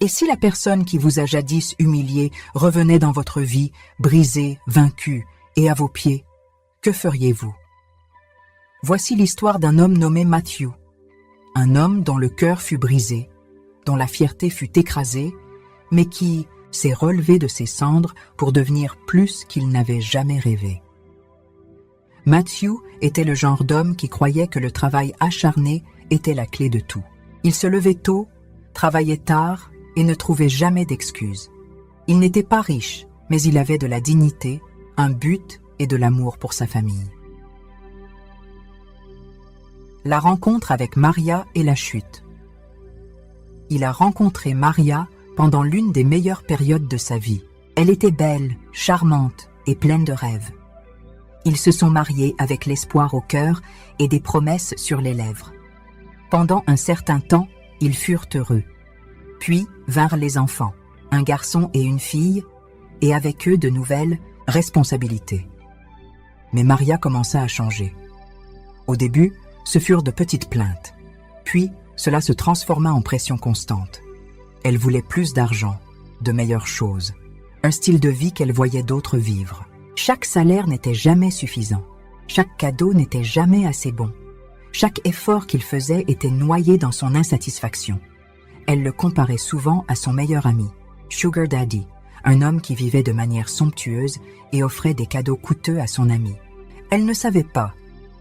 Et si la personne qui vous a jadis humilié revenait dans votre vie, brisée, vaincue, et à vos pieds, que feriez-vous? Voici l'histoire d'un homme nommé Matthew, un homme dont le cœur fut brisé, dont la fierté fut écrasée, mais qui s'est relevé de ses cendres pour devenir plus qu'il n'avait jamais rêvé. Matthew était le genre d'homme qui croyait que le travail acharné était la clé de tout. Il se levait tôt, travaillait tard et ne trouvait jamais d'excuses. Il n'était pas riche, mais il avait de la dignité, un but et de l'amour pour sa famille. La rencontre avec Maria et la chute. Il a rencontré Maria pendant l'une des meilleures périodes de sa vie. Elle était belle, charmante et pleine de rêves. Ils se sont mariés avec l'espoir au cœur et des promesses sur les lèvres. Pendant un certain temps, ils furent heureux. Puis vinrent les enfants, un garçon et une fille, et avec eux de nouvelles responsabilités. Mais Maria commença à changer. Au début, ce furent de petites plaintes. Puis, cela se transforma en pression constante. Elle voulait plus d'argent, de meilleures choses, un style de vie qu'elle voyait d'autres vivre. Chaque salaire n'était jamais suffisant. Chaque cadeau n'était jamais assez bon. Chaque effort qu'il faisait était noyé dans son insatisfaction. Elle le comparait souvent à son meilleur ami, Sugar Daddy, un homme qui vivait de manière somptueuse et offrait des cadeaux coûteux à son ami. Elle ne savait pas,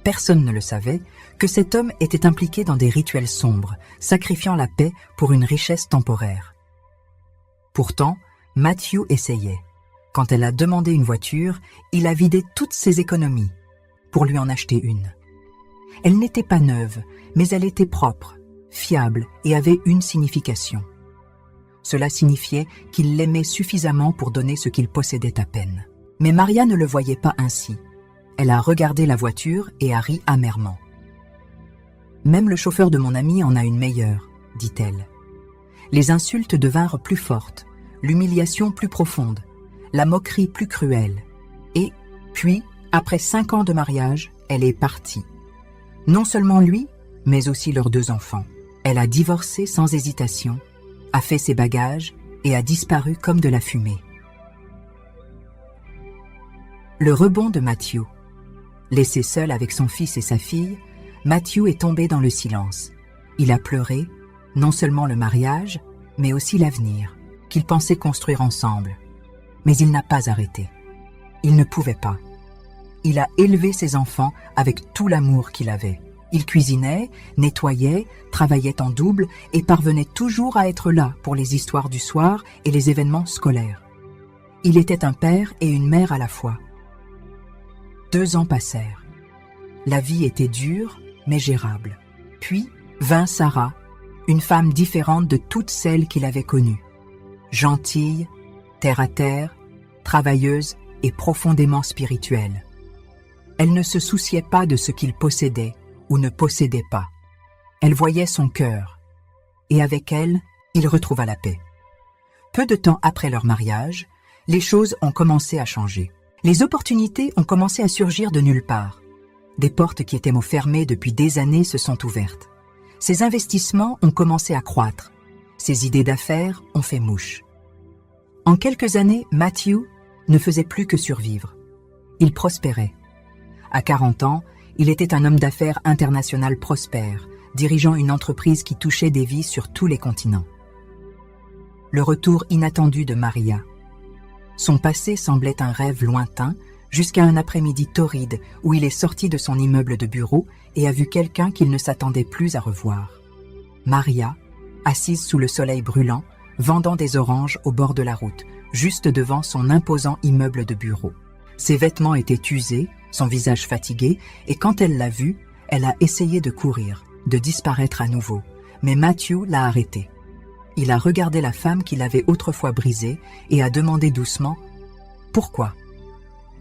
personne ne le savait, que cet homme était impliqué dans des rituels sombres, sacrifiant la paix pour une richesse temporaire. Pourtant, Matthew essayait. Quand elle a demandé une voiture, il a vidé toutes ses économies pour lui en acheter une. Elle n'était pas neuve, mais elle était propre, fiable et avait une signification. Cela signifiait qu'il l'aimait suffisamment pour donner ce qu'il possédait à peine. Mais Maria ne le voyait pas ainsi. Elle a regardé la voiture et a ri amèrement. « Même le chauffeur de mon ami en a une meilleure, » dit-elle. Les insultes devinrent plus fortes, l'humiliation plus profonde, la moquerie plus cruelle. Et puis, après 5 ans de mariage, elle est partie. Non seulement lui, mais aussi leurs 2 enfants. Elle a divorcé sans hésitation, a fait ses bagages et a disparu comme de la fumée. Le rebond de Matthew. Laissé seul avec son fils et sa fille, Matthew est tombé dans le silence. Il a pleuré, non seulement le mariage, mais aussi l'avenir, qu'ils pensaient construire ensemble. Mais il n'a pas arrêté. Il ne pouvait pas. Il a élevé ses enfants avec tout l'amour qu'il avait. Il cuisinait, nettoyait, travaillait en double et parvenait toujours à être là pour les histoires du soir et les événements scolaires. Il était un père et une mère à la fois. 2 ans passèrent. La vie était dure, mais gérable. Puis vint Sarah, une femme différente de toutes celles qu'il avait connues. Gentille, terre à terre, travailleuse et profondément spirituelle. Elle ne se souciait pas de ce qu'il possédait ou ne possédait pas. Elle voyait son cœur, et avec elle, il retrouva la paix. Peu de temps après leur mariage, les choses ont commencé à changer. Les opportunités ont commencé à surgir de nulle part. Des portes qui étaient fermées depuis des années se sont ouvertes. Ses investissements ont commencé à croître. Ses idées d'affaires ont fait mouche. En quelques années, Matthew ne faisait plus que survivre. Il prospérait. À 40 ans, il était un homme d'affaires international prospère, dirigeant une entreprise qui touchait des vies sur tous les continents. Le retour inattendu de Maria. Son passé semblait un rêve lointain, jusqu'à un après-midi torride où il est sorti de son immeuble de bureau et a vu quelqu'un qu'il ne s'attendait plus à revoir. Maria, assise sous le soleil brûlant, vendant des oranges au bord de la route, juste devant son imposant immeuble de bureau. Ses vêtements étaient usés, son visage fatigué, et quand elle l'a vu, elle a essayé de courir, de disparaître à nouveau, mais Matthew l'a arrêtée. Il a regardé la femme qu'il avait autrefois brisée et a demandé doucement « Pourquoi ?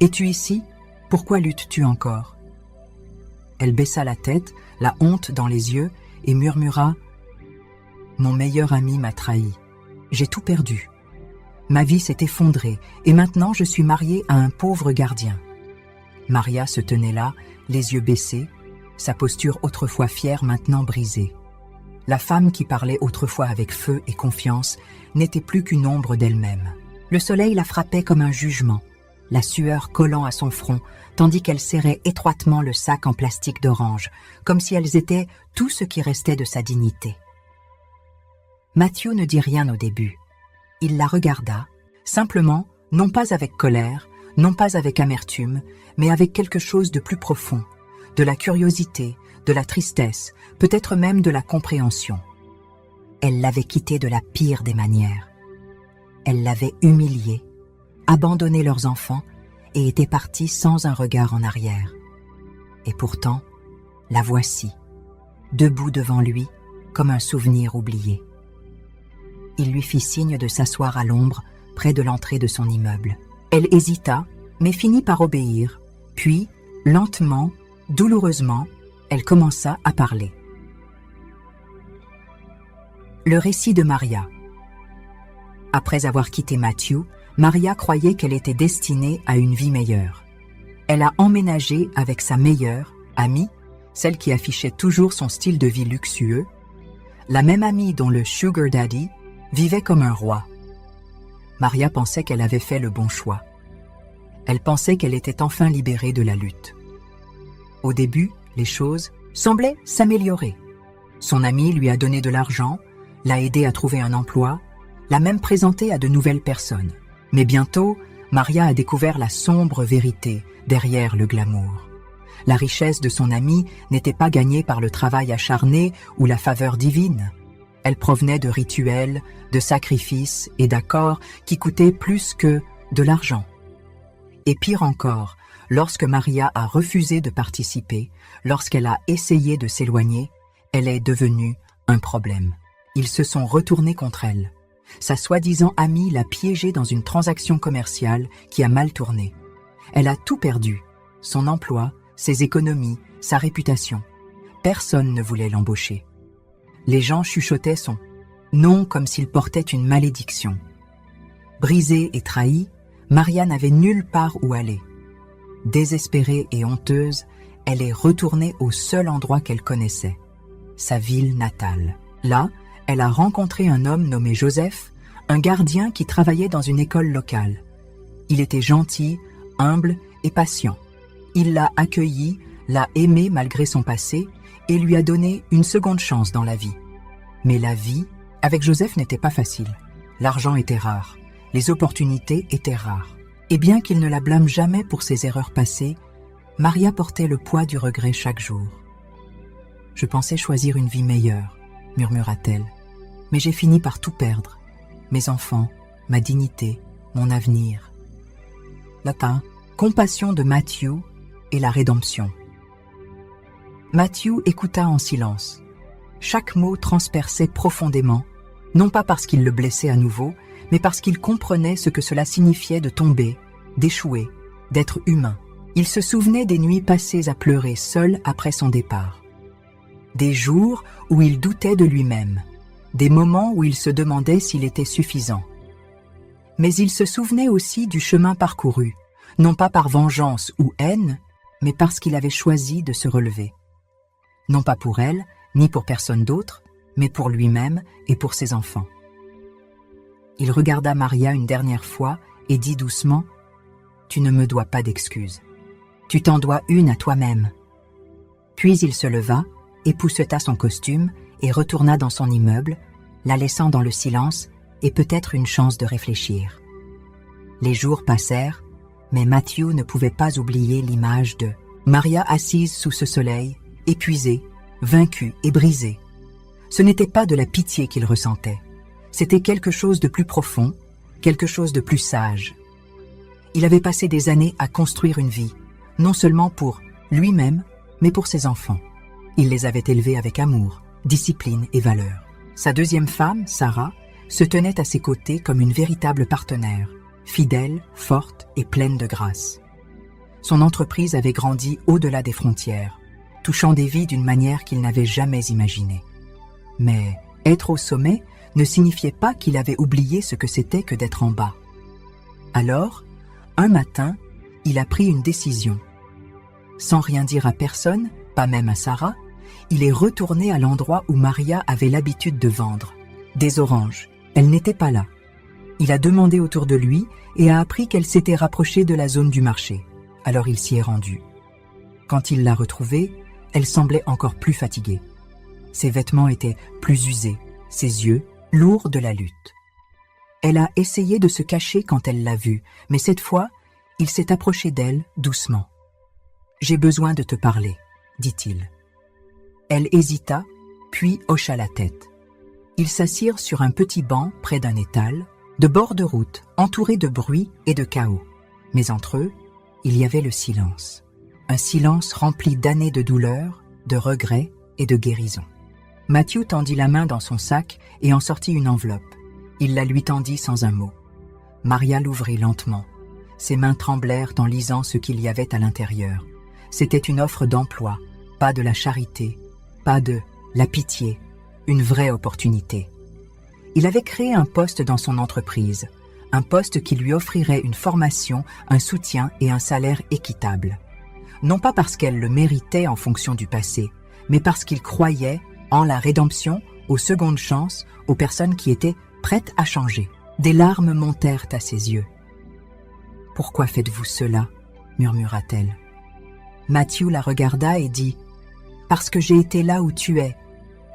Es-tu ici ? Pourquoi luttes-tu encore ?» Elle baissa la tête, la honte dans les yeux, et murmura « Mon meilleur ami m'a trahi. J'ai tout perdu. Ma vie s'est effondrée et maintenant je suis mariée à un pauvre gardien. » Maria se tenait là, les yeux baissés, sa posture autrefois fière maintenant brisée. La femme qui parlait autrefois avec feu et confiance n'était plus qu'une ombre d'elle-même. Le soleil la frappait comme un jugement, la sueur collant à son front, tandis qu'elle serrait étroitement le sac en plastique d'orange, comme si elles étaient tout ce qui restait de sa dignité. Matthew ne dit rien au début. Il la regarda, simplement, non pas avec colère, non pas avec amertume, mais avec quelque chose de plus profond, de la curiosité, de la tristesse, peut-être même de la compréhension. Elle l'avait quitté de la pire des manières. Elle l'avait humilié, abandonné leurs enfants et était partie sans un regard en arrière. Et pourtant, la voici, debout devant lui, comme un souvenir oublié. Il lui fit signe de s'asseoir à l'ombre, près de l'entrée de son immeuble. Elle hésita, mais finit par obéir, puis, lentement, douloureusement, elle commença à parler. Le récit de Maria. Après avoir quitté Matthew, Maria croyait qu'elle était destinée à une vie meilleure. Elle a emménagé avec sa meilleure amie, celle qui affichait toujours son style de vie luxueux, la même amie dont le sugar daddy vivait comme un roi. Maria pensait qu'elle avait fait le bon choix. Elle pensait qu'elle était enfin libérée de la lutte. Au début, les choses semblaient s'améliorer. Son amie lui a donné de l'argent, l'a aidé à trouver un emploi, l'a même présenté à de nouvelles personnes. Mais bientôt, Maria a découvert la sombre vérité derrière le glamour. La richesse de son amie n'était pas gagnée par le travail acharné ou la faveur divine. Elle provenait de rituels, de sacrifices et d'accords qui coûtaient plus que de l'argent. Et pire encore, lorsque Maria a refusé de participer, lorsqu'elle a essayé de s'éloigner, elle est devenue un problème. Ils se sont retournés contre elle. Sa soi-disant amie l'a piégée dans une transaction commerciale qui a mal tourné. Elle a tout perdu, son emploi, ses économies, sa réputation. Personne ne voulait l'embaucher. Les gens chuchotaient son nom comme s'il portait une malédiction. Brisée et trahie, Maria n'avait nulle part où aller. Désespérée et honteuse, elle est retournée au seul endroit qu'elle connaissait, sa ville natale. Là, elle a rencontré un homme nommé Joseph, un gardien qui travaillait dans une école locale. Il était gentil, humble et patient. Il l'a accueillie, l'a aimée malgré son passé et lui a donné une seconde chance dans la vie. Mais la vie, avec Joseph, n'était pas facile. L'argent était rare, les opportunités étaient rares. Et bien qu'il ne la blâme jamais pour ses erreurs passées, Maria portait le poids du regret chaque jour. « Je pensais choisir une vie meilleure », murmura-t-elle, « mais j'ai fini par tout perdre. Mes enfants, ma dignité, mon avenir. » Latin, compassion de Matthew et la rédemption. Matthew écouta en silence. Chaque mot transperçait profondément, non pas parce qu'il le blessait à nouveau, mais parce qu'il comprenait ce que cela signifiait de tomber, d'échouer, d'être humain. Il se souvenait des nuits passées à pleurer seul après son départ. Des jours où il doutait de lui-même, des moments où il se demandait s'il était suffisant. Mais il se souvenait aussi du chemin parcouru, non pas par vengeance ou haine, mais parce qu'il avait choisi de se relever. Non pas pour elle, ni pour personne d'autre, mais pour lui-même et pour ses enfants. Il regarda Maria une dernière fois et dit doucement « Tu ne me dois pas d'excuses. Tu t'en dois une à toi-même. » Puis il se leva, épousseta son costume et retourna dans son immeuble, la laissant dans le silence et peut-être une chance de réfléchir. Les jours passèrent, mais Matthew ne pouvait pas oublier l'image de Maria assise sous ce soleil, épuisée, vaincue et brisée. Ce n'était pas de la pitié qu'il ressentait, c'était quelque chose de plus profond, quelque chose de plus sage. Il avait passé des années à construire une vie, non seulement pour lui-même, mais pour ses enfants. Il les avait élevés avec amour, discipline et valeur. Sa deuxième femme, Sarah, se tenait à ses côtés comme une véritable partenaire, fidèle, forte et pleine de grâce. Son entreprise avait grandi au-delà des frontières, touchant des vies d'une manière qu'il n'avait jamais imaginée. Mais être au sommet ne signifiait pas qu'il avait oublié ce que c'était que d'être en bas. Alors, un matin, il a pris une décision. Sans rien dire à personne, pas même à Sarah, il est retourné à l'endroit où Maria avait l'habitude de vendre. Des oranges. Elle n'était pas là. Il a demandé autour de lui et a appris qu'elle s'était rapprochée de la zone du marché. Alors il s'y est rendu. Quand il l'a retrouvée, elle semblait encore plus fatiguée. Ses vêtements étaient plus usés, ses yeux lourds de la lutte. Elle a essayé de se cacher quand elle l'a vu, mais cette fois, il s'est approché d'elle doucement. « J'ai besoin de te parler », dit-il. Elle hésita, puis hocha la tête. Ils s'assirent sur un petit banc près d'un étal, de bord de route, entouré de bruit et de chaos. Mais entre eux, il y avait le silence. Un silence rempli d'années de douleur, de regrets et de guérison. Matthew tendit la main dans son sac et en sortit une enveloppe. Il la lui tendit sans un mot. Maria l'ouvrit lentement. Ses mains tremblèrent en lisant ce qu'il y avait à l'intérieur. C'était une offre d'emploi, pas de la charité, pas de la pitié, une vraie opportunité. Il avait créé un poste dans son entreprise, un poste qui lui offrirait une formation, un soutien et un salaire équitable. Non pas parce qu'elle le méritait en fonction du passé, mais parce qu'il croyait en la rédemption, aux secondes chances, aux personnes qui étaient prêtes à changer. Des larmes montèrent à ses yeux. « Pourquoi faites-vous cela ?» murmura-t-elle. Matthew la regarda et dit « Parce que j'ai été là où tu es.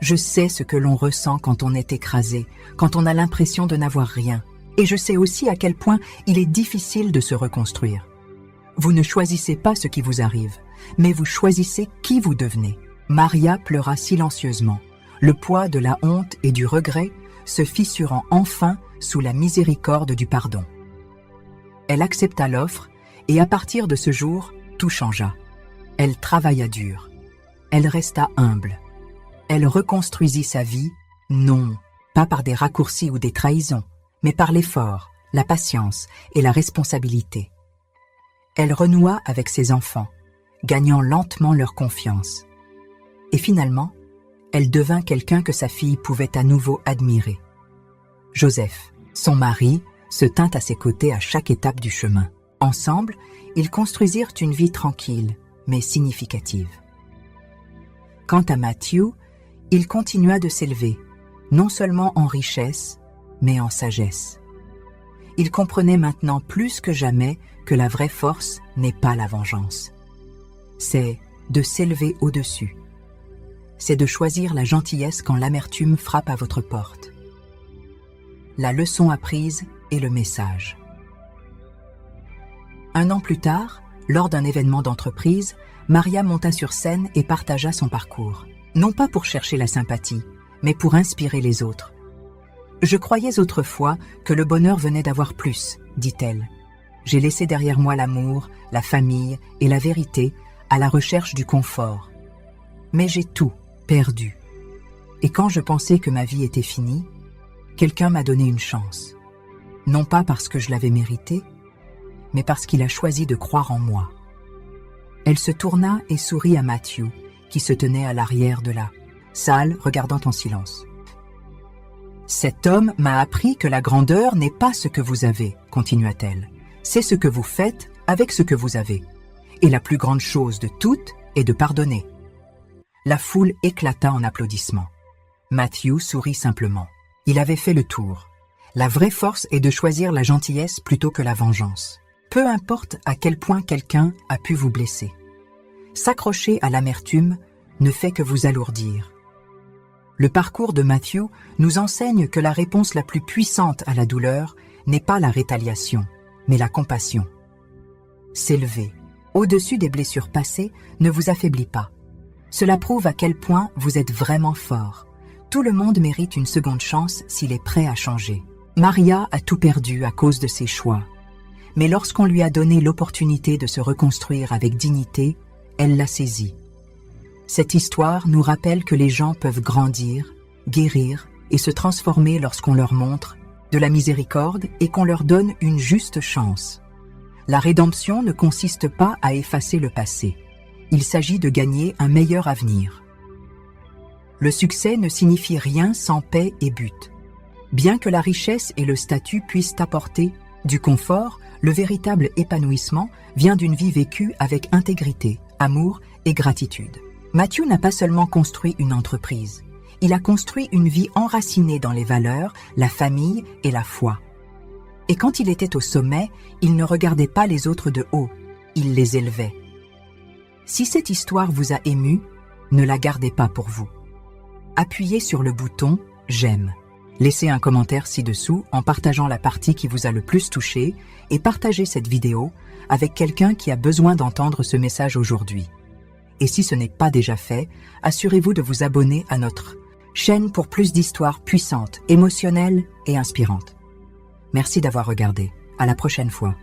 Je sais ce que l'on ressent quand on est écrasé, quand on a l'impression de n'avoir rien. Et je sais aussi à quel point il est difficile de se reconstruire. Vous ne choisissez pas ce qui vous arrive, mais vous choisissez qui vous devenez. » Maria pleura silencieusement, le poids de la honte et du regret se fissurant enfin sous la miséricorde du pardon. Elle accepta l'offre et à partir de ce jour, tout changea. Elle travailla dur. Elle resta humble. Elle reconstruisit sa vie, non, pas par des raccourcis ou des trahisons, mais par l'effort, la patience et la responsabilité. Elle renoua avec ses enfants, gagnant lentement leur confiance. Et finalement, elle devint quelqu'un que sa fille pouvait à nouveau admirer. Joseph, son mari, se tint à ses côtés à chaque étape du chemin. Ensemble, ils construisirent une vie tranquille, mais significative. Quant à Matthew, il continua de s'élever, non seulement en richesse, mais en sagesse. Il comprenait maintenant plus que jamais que la vraie force n'est pas la vengeance. C'est de s'élever au-dessus. C'est de choisir la gentillesse quand l'amertume frappe à votre porte. La leçon apprise et le message. Un an plus tard, lors d'un événement d'entreprise, Maria monta sur scène et partagea son parcours. Non pas pour chercher la sympathie, mais pour inspirer les autres. « Je croyais autrefois que le bonheur venait d'avoir plus, dit-elle. J'ai laissé derrière moi l'amour, la famille et la vérité à la recherche du confort. Mais j'ai tout perdu. Et quand je pensais que ma vie était finie, quelqu'un m'a donné une chance. Non pas parce que je l'avais méritée, mais parce qu'il a choisi de croire en moi. » Elle se tourna et sourit à Matthew, qui se tenait à l'arrière de la salle, regardant en silence. « Cet homme m'a appris que la grandeur n'est pas ce que vous avez, continua-t-elle. C'est ce que vous faites avec ce que vous avez. Et la plus grande chose de toutes est de pardonner. » La foule éclata en applaudissements. Matthew sourit simplement. Il avait fait le tour. La vraie force est de choisir la gentillesse plutôt que la vengeance. Peu importe à quel point quelqu'un a pu vous blesser. S'accrocher à l'amertume ne fait que vous alourdir. Le parcours de Matthew nous enseigne que la réponse la plus puissante à la douleur n'est pas la rétaliation, mais la compassion. S'élever au-dessus des blessures passées ne vous affaiblit pas. Cela prouve à quel point vous êtes vraiment fort. Tout le monde mérite une seconde chance s'il est prêt à changer. Maria a tout perdu à cause de ses choix. Mais lorsqu'on lui a donné l'opportunité de se reconstruire avec dignité, elle l'a saisie. Cette histoire nous rappelle que les gens peuvent grandir, guérir et se transformer lorsqu'on leur montre de la miséricorde et qu'on leur donne une juste chance. La rédemption ne consiste pas à effacer le passé. Il s'agit de gagner un meilleur avenir. Le succès ne signifie rien sans paix et but. Bien que la richesse et le statut puissent apporter du confort, le véritable épanouissement vient d'une vie vécue avec intégrité, amour et gratitude. Matthew n'a pas seulement construit une entreprise, il a construit une vie enracinée dans les valeurs, la famille et la foi. Et quand il était au sommet, il ne regardait pas les autres de haut, il les élevait. Si cette histoire vous a ému, ne la gardez pas pour vous. Appuyez sur le bouton « J'aime ». Laissez un commentaire ci-dessous en partageant la partie qui vous a le plus touché et partagez cette vidéo avec quelqu'un qui a besoin d'entendre ce message aujourd'hui. Et si ce n'est pas déjà fait, assurez-vous de vous abonner à notre chaîne pour plus d'histoires puissantes, émotionnelles et inspirantes. Merci d'avoir regardé. À la prochaine fois.